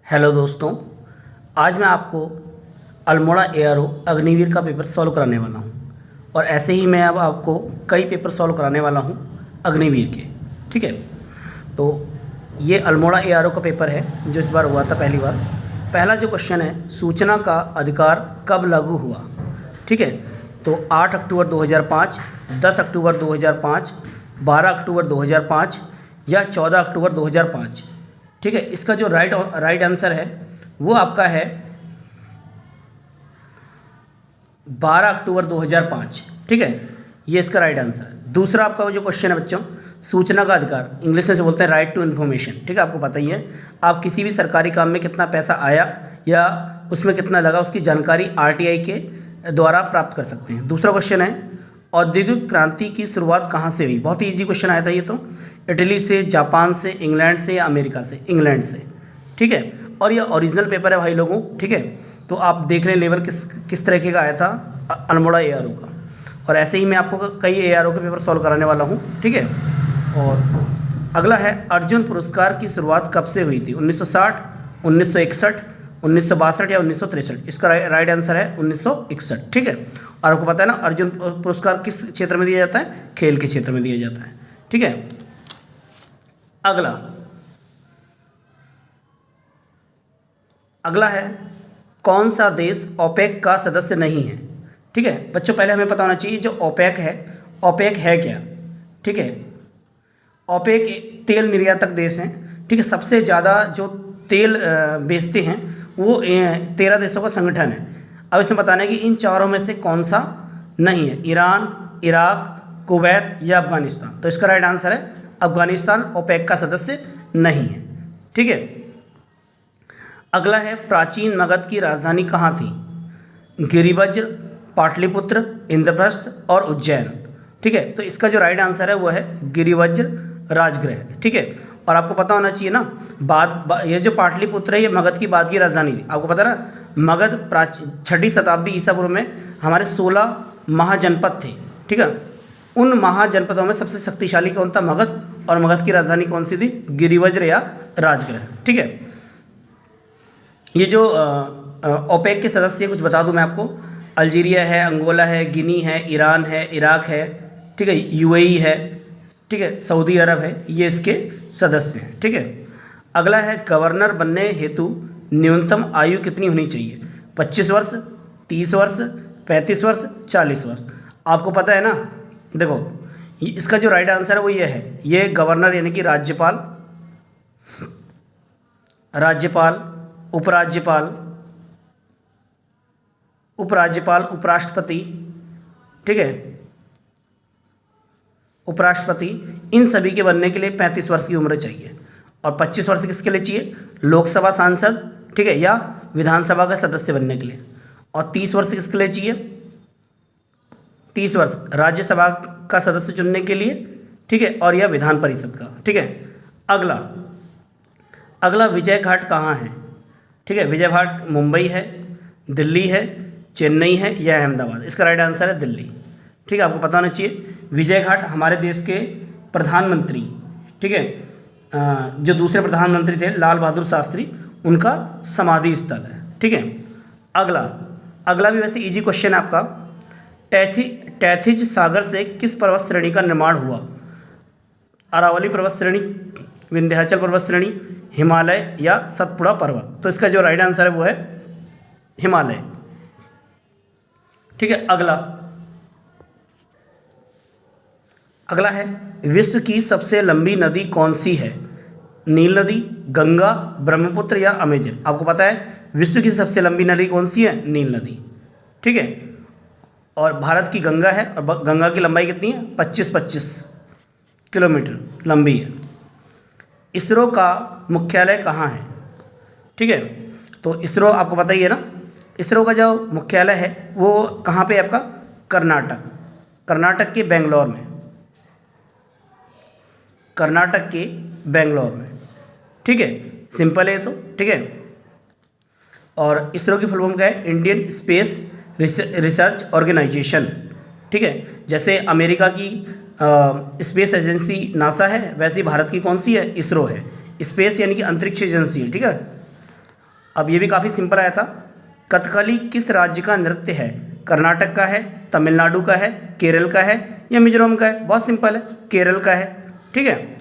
Hello दोस्तों, आज मैं आपको अल्मोड़ा एआरओ अग्निवीर का पेपर सॉल्व कराने वाला हूं। और ऐसे ही मैं अब आपको कई पेपर सॉल्व कराने वाला हूं अग्निवीर के। ठीक है, तो ये अल्मोड़ा एआरओ का पेपर है जो इस बार हुआ था पहली बार। पहला जो क्वेश्चन है, सूचना का अधिकार कब लागू हुआ। ठीक है, तो 8 अक्टूबर 2005, 10 अक्टूबर 2005, 12 अक्टूबर 2005 या 14 अक्टूबर 2005। ठीक है, इसका जो राइट आंसर है वो आपका है 12 अक्टूबर 2005। ठीक है, ये इसका राइट आंसर है। दूसरा आपका जो क्वेश्चन है बच्चों, सूचना का अधिकार, इंग्लिश में से बोलते हैं राइट टू इन्फॉर्मेशन। ठीक है, आपको पता ही है, आप किसी भी सरकारी काम में कितना पैसा आया या उसमें कितना लगा उसकी जानकारी आरटीआई के द्वारा प्राप्त कर सकते हैं। दूसरा क्वेश्चन है, औद्योगिक क्रांति की शुरुआत कहाँ से हुई। बहुत ही इजी क्वेश्चन आया था ये तो, इटली से, जापान से, इंग्लैंड से या अमेरिका से। इंग्लैंड से। ठीक है, और ये ओरिजिनल पेपर है भाई लोगों। ठीक है, तो आप देख लें लेवल किस तरीके का आया था अल्मोड़ा एआरओ का। और ऐसे ही मैं आपको कई एआरओ के पेपर सॉल्व कराने वाला हूँ। ठीक है, और अगला है, अर्जुन पुरस्कार की शुरुआत कब से हुई थी। 1960, 1961, 1962 या 1963। इसका राइट आंसर है 1961। ठीक है, और आपको पता है ना अर्जुन पुरस्कार किस क्षेत्र में दिया जाता है, खेल के क्षेत्र में दिया जाता है। ठीक है, अगला है, कौन सा देश ओपेक का सदस्य नहीं है। ठीक है बच्चों, पहले हमें पता होना चाहिए जो ओपेक है क्या। ठीक है, ओपेक तेल निर्यातक देश हैं। ठीक है, सबसे ज़्यादा जो तेल बेचते हैं वो 13 देशों का संगठन है। अब इसमें बताना है कि इन चारों में से कौन सा नहीं है, ईरान, इराक, कुवैत या अफगानिस्तान। तो इसका राइट आंसर है अफगानिस्तान ओपेक का सदस्य नहीं है। ठीक है, अगला है, प्राचीन मगध की राजधानी कहाँ थी। गिरिवज्र, पाटलिपुत्र, इंद्रप्रस्थ और उज्जैन। ठीक है, तो इसका जो राइट आंसर है वो है गिरिवज्र राजगृह। ठीक है, और आपको पता होना चाहिए ना, ये जो पाटलिपुत्र है ये मगध की बाद की राजधानी थी। आपको पता है ना, मगध 6वीं शताब्दी ईसा पूर्व में हमारे 16 महाजनपद थे। ठीक है, उन महाजनपदों में सबसे शक्तिशाली कौन था, मगध। और मगध की राजधानी कौन सी थी, गिरिवज्र या राजगृह। ठीक है, ये जो ओपेक के सदस्य कुछ बता दूं मैं आपको, अल्जीरिया है, अंगोला है, गिनी है, ईरान है, इराक है, ठीक है, यूएई है, ठीक है, सऊदी अरब है, ये इसके सदस्य हैं। ठीक है, अगला है, गवर्नर बनने हेतु न्यूनतम आयु कितनी होनी चाहिए। 25 वर्ष, 30 वर्ष, 35 वर्ष, 40 वर्ष। आपको पता है ना, देखो इसका जो राइट आंसर है वो ये है, ये गवर्नर यानी कि राज्यपाल, उपराज्यपाल, उपराष्ट्रपति, ठीक है, उपराष्ट्रपति, इन सभी के बनने के लिए 35 वर्ष की उम्र चाहिए। और 25 वर्ष किसके लिए चाहिए, लोकसभा सांसद, ठीक है, या विधानसभा का सदस्य बनने के लिए। और 30 वर्ष किसके लिए चाहिए, 30 वर्ष राज्यसभा का सदस्य चुनने के लिए, ठीक है, और यह विधान परिषद का। ठीक है, अगला विजय घाट कहाँ है। ठीक है, विजय घाट मुंबई है, दिल्ली है, चेन्नई है या अहमदाबाद। इसका राइट आंसर है दिल्ली। ठीक है, आपको पता होना चाहिए विजय घाट हमारे देश के प्रधानमंत्री, ठीक है, जो दूसरे प्रधानमंत्री थे लाल बहादुर शास्त्री, उनका समाधि स्थल है। ठीक है, अगला भी वैसे इजी क्वेश्चन है आपका, टैथिज सागर से किस पर्वत श्रेणी का निर्माण हुआ। अरावली पर्वत श्रेणी, विंध्याचल पर्वत श्रेणी, हिमालय या सतपुड़ा पर्वत। तो इसका जो राइट आंसर है वो है हिमालय। ठीक है, अगला है, विश्व की सबसे लंबी नदी कौन सी है। नील नदी, गंगा, ब्रह्मपुत्र या अमेजन। आपको पता है विश्व की सबसे लंबी नदी कौन सी है, नील नदी। ठीक है, और भारत की गंगा है, और गंगा की लंबाई कितनी है, 25 किलोमीटर लंबी है। इसरो का मुख्यालय कहाँ है। ठीक है, तो इसरो आपको पता ही है ना, इसरो का जो मुख्यालय है वो कहाँ पे है आपका, कर्नाटक के बेंगलोर में, ठीक है, सिंपल है तो। ठीक है, और इसरो की फुल फॉर्म क्या है, इंडियन स्पेस रिसर्च ऑर्गेनाइजेशन। ठीक है, जैसे अमेरिका की स्पेस एजेंसी नासा है, वैसे ही भारत की कौन सी है, इसरो है। स्पेस यानी कि अंतरिक्ष एजेंसी है। ठीक है, अब ये भी काफ़ी सिंपल आया था। कथकली किस राज्य का नृत्य है? कर्नाटक का है, तमिलनाडु का है, केरल का है या मिजोरम का है? बहुत सिंपल है, केरल का है। ठीक है,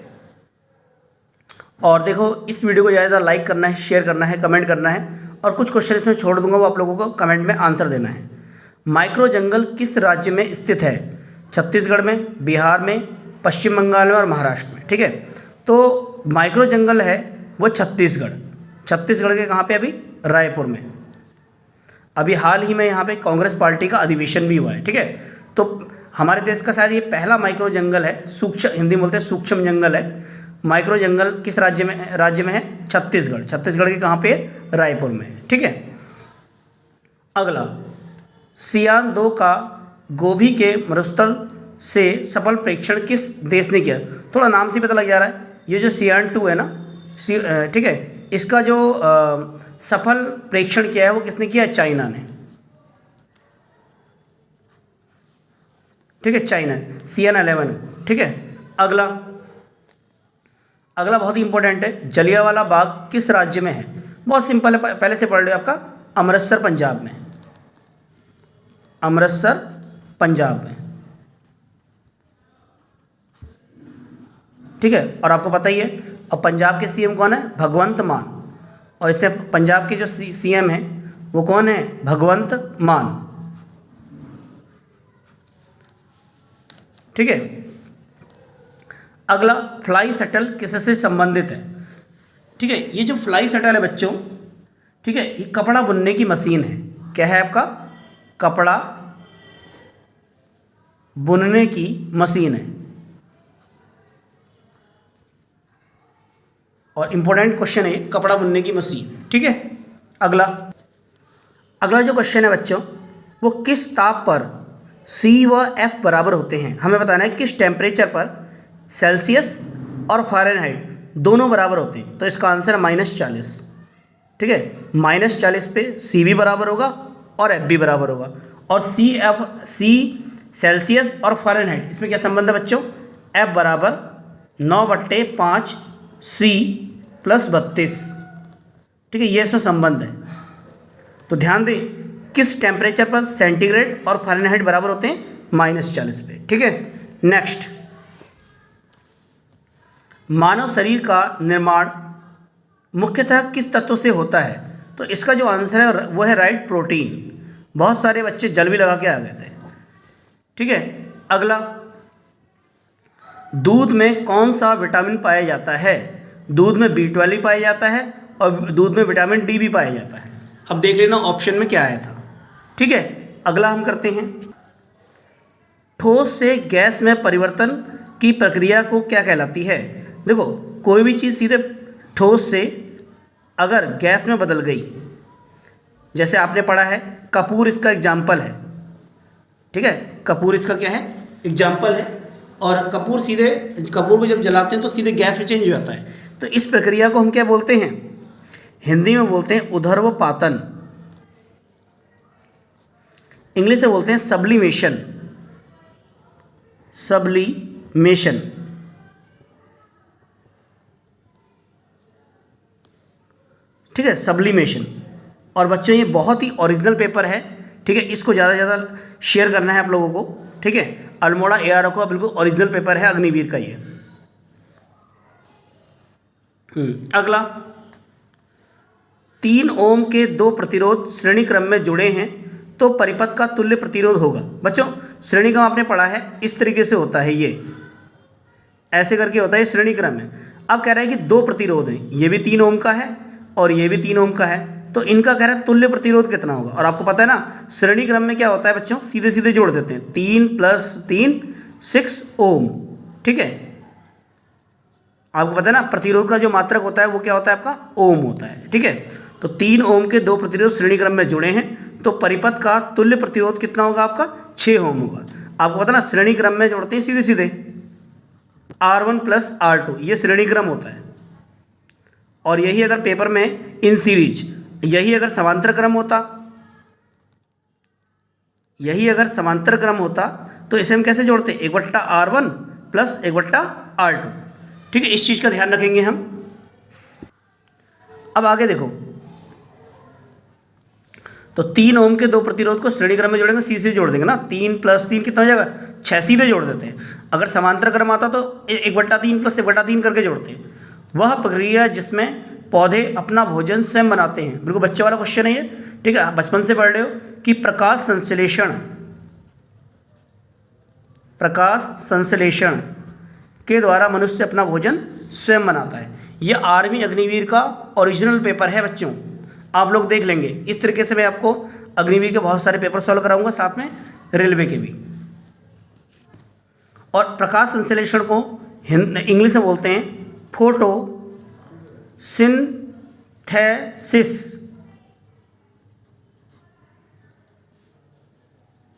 और देखो इस वीडियो को ज़्यादा लाइक करना है, शेयर करना है, कमेंट करना है, और कुछ क्वेश्चन इसमें छोड़ दूंगा, वो आप लोगों को कमेंट में आंसर देना है। माइक्रो जंगल किस राज्य में स्थित है? छत्तीसगढ़ में, बिहार में, पश्चिम बंगाल में और महाराष्ट्र में। ठीक है, तो माइक्रो जंगल है वो छत्तीसगढ़ के कहाँ पे? अभी रायपुर में। अभी हाल ही में यहाँ पे कांग्रेस पार्टी का अधिवेशन भी हुआ है। ठीक है, तो हमारे देश का शायद ये पहला माइक्रो जंगल है, सूक्ष्म, हिंदी में बोलते हैं सूक्ष्म जंगल है। माइक्रो जंगल किस राज्य में है? छत्तीसगढ़ के कहाँ पे? रायपुर में। ठीक है, अगला, सियान 2 का गोभी के मरुस्थल से सफल प्रेक्षण किस देश ने किया? थोड़ा नाम से पता लग जा रहा है, ये जो सियान 2 है ना, ठीक है, इसका जो सफल प्रेक्षण किया है वो किसने किया? चाइना ने। ठीक है, चाइना, CN11। ठीक है, अगला बहुत ही इंपॉर्टेंट है, जलियांवाला बाग किस राज्य में है? बहुत सिंपल है, पहले से पढ़ लो, आपका अमृतसर पंजाब में। अमृतसर पंजाब में। ठीक है, और आपको पता ही है, अब पंजाब के CM कौन है? भगवंत मान। और इससे पंजाब के जो CM है वो कौन है? भगवंत मान। ठीक है, अगला, फ्लाई शटल किससे संबंधित है? ठीक है, ये जो फ्लाई शटल है बच्चों, ठीक है, ये कपड़ा बुनने की मशीन है। क्या है आपका? कपड़ा बुनने की मशीन है। और इंपॉर्टेंट क्वेश्चन है, कपड़ा बुनने की मशीन। ठीक है, अगला जो क्वेश्चन है बच्चों, वो किस ताप पर C व F बराबर होते हैं? हमें बताना है किस टेम्परेचर पर सेल्सियस और फ़ारेनहाइट दोनों बराबर होते हैं। तो इसका आंसर है -40। ठीक है, -40 पे C भी बराबर होगा और F भी बराबर होगा। और C सेल्सियस और फ़ारेनहाइट, इसमें क्या संबंध है बच्चों? F बराबर 9/5 C + 32। ठीक है, ये इसमें संबंध है। तो ध्यान दें, किस टेम्परेचर पर सेंटीग्रेड और फ़ारेनहाइट बराबर होते हैं? -40 पे। ठीक है, नेक्स्ट, मानव शरीर का निर्माण मुख्यतः किस तत्व से होता है? तो इसका जो आंसर है वो है राइट, प्रोटीन। बहुत सारे बच्चे जल भी लगा के आ गए थे। ठीक है, अगला, दूध में कौन सा विटामिन पाया जाता है? दूध में B12 पाया जाता है और दूध में विटामिन D भी पाया जाता है। अब देख लेना ऑप्शन में क्या आया था। ठीक है, अगला हम करते हैं, ठोस से गैस में परिवर्तन की प्रक्रिया को क्या कहलाती है? देखो, कोई भी चीज़ सीधे ठोस से अगर गैस में बदल गई, जैसे आपने पढ़ा है कपूर, इसका एग्जाम्पल है। ठीक है, कपूर इसका क्या है? एग्जाम्पल है। और कपूर को जब जलाते हैं तो सीधे गैस में चेंज हो जाता है। तो इस प्रक्रिया को हम क्या बोलते हैं? हिंदी में बोलते हैं ऊर्ध्वपातन, इंग्लिश में बोलते हैं सब्लिमेशन। ठीक है, सब्लिमेशन। और बच्चों ये बहुत ही ओरिजिनल पेपर है। ठीक है, इसको ज़्यादा से ज़्यादा शेयर करना है आप लोगों को। ठीक है, अल्मोड़ा ARO का बिल्कुल ओरिजिनल पेपर है, अग्निवीर का ये। अगला, 3 ओम के 2 प्रतिरोध श्रेणी क्रम में जुड़े हैं तो परिपथ का तुल्य प्रतिरोध होगा। बच्चों, श्रेणी क्रम आपने पढ़ा है, इस तरीके से होता है, ये ऐसे करके होता है, श्रेणी क्रम में। अब कह रहा है कि 2 प्रतिरोध हैं, ये भी 3 ओम का है और ये भी 3 ओम का है, तो इनका कह रहा है तुल्य प्रतिरोध कितना होगा। और आपको पता है ना, श्रेणी क्रम में क्या होता है बच्चों? सीधे सीधे जोड़ देते हैं, 3 + 3 6 ओम। ठीक है, आपको पता है ना, प्रतिरोध का जो मात्रक होता है वो क्या होता है आपका? ओम होता है। ठीक है, तो 3 ओम के 2 प्रतिरोध श्रेणी क्रम में जुड़े हैं तो परिपथ का तुल्य प्रतिरोध कितना होगा आपका? 6 ओम होगा। आपको पता है ना, श्रेणी क्रम में जोड़ते हैं सीधे सीधे, R1 + R2, ये श्रेणी क्रम होता है। और यही अगर पेपर में इन सीरीज, यही अगर समांतर क्रम होता तो इसे हम कैसे जोड़ते? 1/R1 + 1/R2। ठीक है, इस चीज़ का ध्यान रखेंगे हम। अब आगे देखो, तो 3 ओम के 2 प्रतिरोध को श्रेणी क्रम में जोड़ेंगे, सीधे जोड़ देंगे ना, 3 + 3 कितना हो जाएगा, 6 सीधे जोड़ देते हैं। अगर समांतर क्रम आता तो 1/3 + 1/3 करके जोड़ते हैं। वह प्रक्रिया जिसमें पौधे अपना भोजन स्वयं बनाते हैं, बिल्कुल बच्चे वाला क्वेश्चन है ये, ठीक है, बचपन से पढ़ रहे हो कि प्रकाश संश्लेषण के द्वारा मनुष्य अपना भोजन स्वयं बनाता है। यह आर्मी अग्निवीर का ओरिजिनल पेपर है बच्चों, आप लोग देख लेंगे। इस तरीके से मैं आपको अग्निवीर के बहुत सारे पेपर सॉल्व कराऊंगा, साथ में रेलवे के भी। और प्रकाश संश्लेषण को इंग्लिश में बोलते हैं फोटोसिंथेसिस,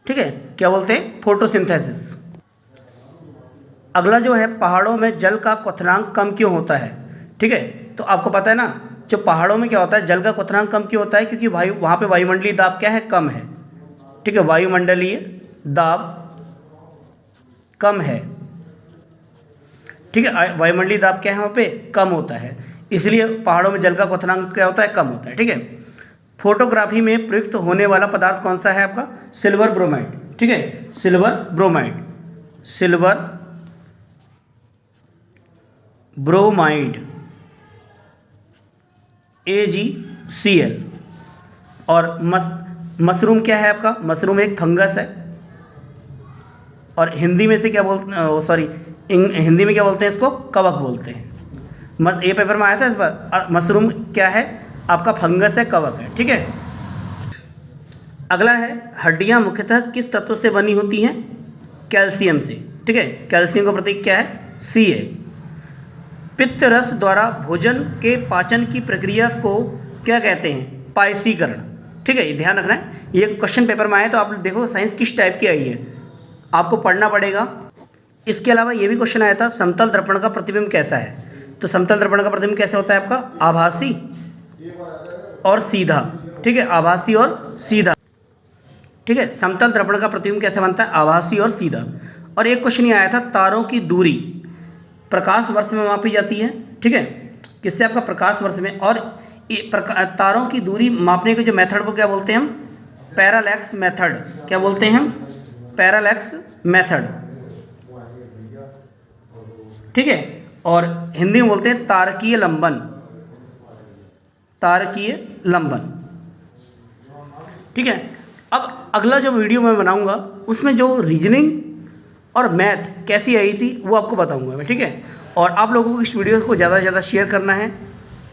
ठीक है, क्या बोलते हैं, फोटोसिंथेसिस। अगला जो है, पहाड़ों में जल का क्वथनांक कम क्यों होता है, ठीक है। तो आपको पता है ना, जो पहाड़ों में क्या होता है, जल का क्वथनांक कम क्यों होता है, क्योंकि वहाँ पे वायुमंडलीय दाब क्या है, कम है, ठीक है, वायुमंडलीय दाब कम है, ठीक है, वायुमंडलीय दाब क्या है वहाँ पे, कम होता है, इसलिए पहाड़ों में जल का क्वथनांक क्या होता है, कम होता है, ठीक है। फोटोग्राफी में प्रयुक्त होने वाला पदार्थ कौन सा है आपका, सिल्वर ब्रोमाइड, ठीक है, सिल्वर ब्रोमाइड AgCl। और मशरूम क्या है आपका, मशरूम एक फंगस है, और हिंदी में से क्या बोलते, हिंदी में क्या बोलते हैं इसको, कवक बोलते हैं। ये पेपर में आया था इस बार। मशरूम क्या है आपका, फंगस है, कवक है, ठीक है। अगला है, हड्डियां मुख्यतः किस तत्व से बनी होती हैं, कैल्शियम से, ठीक है, कैल्शियम का प्रतीक क्या है, C है। पित्त रस द्वारा भोजन के पाचन की प्रक्रिया को क्या कहते हैं, पायसीकरण, ठीक है, ध्यान रखना है, ये क्वेश्चन पेपर में आए तो आप देखो साइंस किस टाइप की आई है, आपको पढ़ना पड़ेगा। इसके अलावा ये भी क्वेश्चन आया था, समतल दर्पण का प्रतिबिंब कैसा है। तो समतल दर्पण का प्रतिबिंब कैसे होता है आपका, आभासी और सीधा, ठीक है, आभासी और सीधा, ठीक है। समतल दर्पण का प्रतिबिंब कैसे बनता है, आभासी और सीधा। और एक क्वेश्चन ये आया था, तारों की दूरी प्रकाश वर्ष में मापी जाती है, ठीक है, किससे, आपका प्रकाश वर्ष में। और तारों की दूरी मापने के जो मेथड को क्या बोलते हैं हम, पैरालैक्स मेथड, क्या बोलते हैं हम, पैरालैक्स मेथड, ठीक है। और हिंदी में बोलते हैं तारकीय लंबन, ठीक है। अब अगला जो वीडियो मैं बनाऊंगा उसमें जो रीजनिंग और मैथ कैसी आई थी वो आपको बताऊंगा मैं, ठीक है। और आप लोगों को इस वीडियो को ज़्यादा से ज़्यादा शेयर करना है,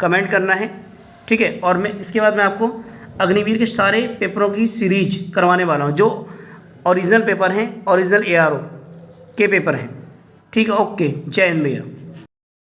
कमेंट करना है, ठीक है। और मैं इसके बाद मैं आपको अग्निवीर के सारे पेपरों की सीरीज करवाने वाला हूँ, जो ओरिजिनल पेपर हैं, ओरिजिनल ARO के पेपर हैं, ठीक है। ओके, जय हिंद भैया।